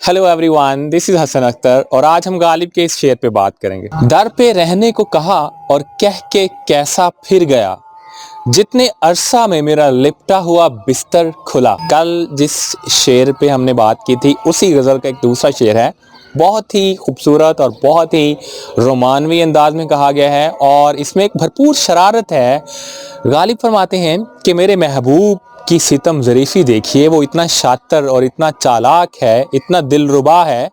Hello everyone, this is Hasan Akhtar और आज हम गालिब के इस शेर पे बात करेंगे। दर पे रहने को कहा और कह के कैसा फिर गया, जितने अरसा में मेरा लिपटा हुआ बिस्तर खुला। कल जिस शेर पे हमने बात की थी उसी गज़ल का एक दूसरा शेर है, बहुत ही खूबसूरत और बहुत ही रोमानवी अंदाज में कहा गया है और इसमें एक भरपूर शरारत है। गालिब फरमाते हैं कि मेरे महबूब की सितम ज़रीफ़ी देखिए, वो इतना शातिर और इतना चालाक है, इतना दिलरुबा है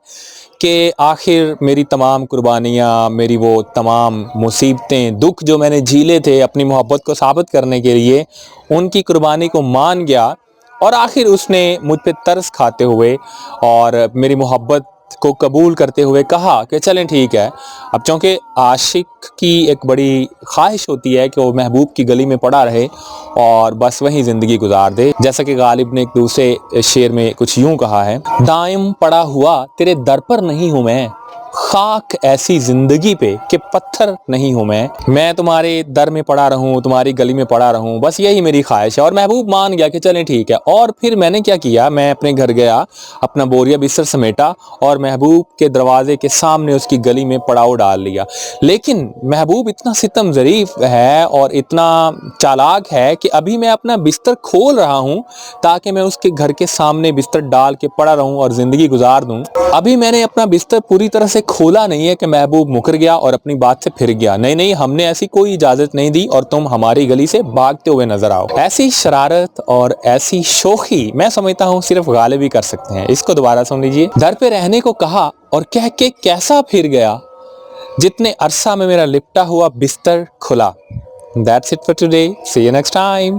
कि आखिर मेरी तमाम कुर्बानियाँ, मेरी वो तमाम मुसीबतें, दुख जो मैंने झीले थे अपनी मोहब्बत को साबित करने के लिए, उनकी कुर्बानी को मान गया और आखिर उसने मुझ पे तरस खाते हुए और मेरी मोहब्बत को कबूल करते हुए कहा कि चलें ठीक है। अब चूँकि आशिक की एक बड़ी ख्वाहिश होती है कि वो महबूब की गली में पड़ा रहे और बस वहीं ज़िंदगी गुजार दे। जैसा कि गालिब ने एक दूसरे शेर में कुछ यूं कहा है, दायम पड़ा हुआ तेरे दर पर नहीं हूँ मैं, खाक ऐसी जिंदगी पे कि पत्थर नहीं हूँ मैं तुम्हारे दर में पड़ा रहूं, तुम्हारी गली में पड़ा रहूं, बस यही मेरी ख्वाहिश है। और महबूब मान गया कि चलें ठीक है। और फिर मैंने क्या किया, मैं अपने घर गया, अपना बोरिया बिस्तर समेटा और महबूब के दरवाजे के सामने उसकी गली में पड़ाव डाल लिया। लेकिन महबूब इतना सितम ज़रीफ है और इतना चालाक है कि अभी मैं अपना बिस्तर खोल रहा हूँ ताकि मैं उसके घर के सामने बिस्तर डाल के पड़ा रहूं और ज़िंदगी गुजार दूं। अभी मैंने अपना बिस्तर पूरी तरह से खोला नहीं है कि महबूब मुकर गया और अपनी बात से फिर गया। नहीं, हमने ऐसी कोई इजाजत नहीं दी और तुम हमारी गली से भागते हुए नजर आओ। ऐसी शरारत और ऐसी शोखी मैं समझता हूँ सिर्फ गालिब ही कर सकते हैं। इसको दोबारा सुन लीजिए। दर पे रहने को कहा और कह के कैसा फिर गया, जितने अरसा में मेरा लिपटा हुआ बिस्तर खुला। That's it for today. See you next time.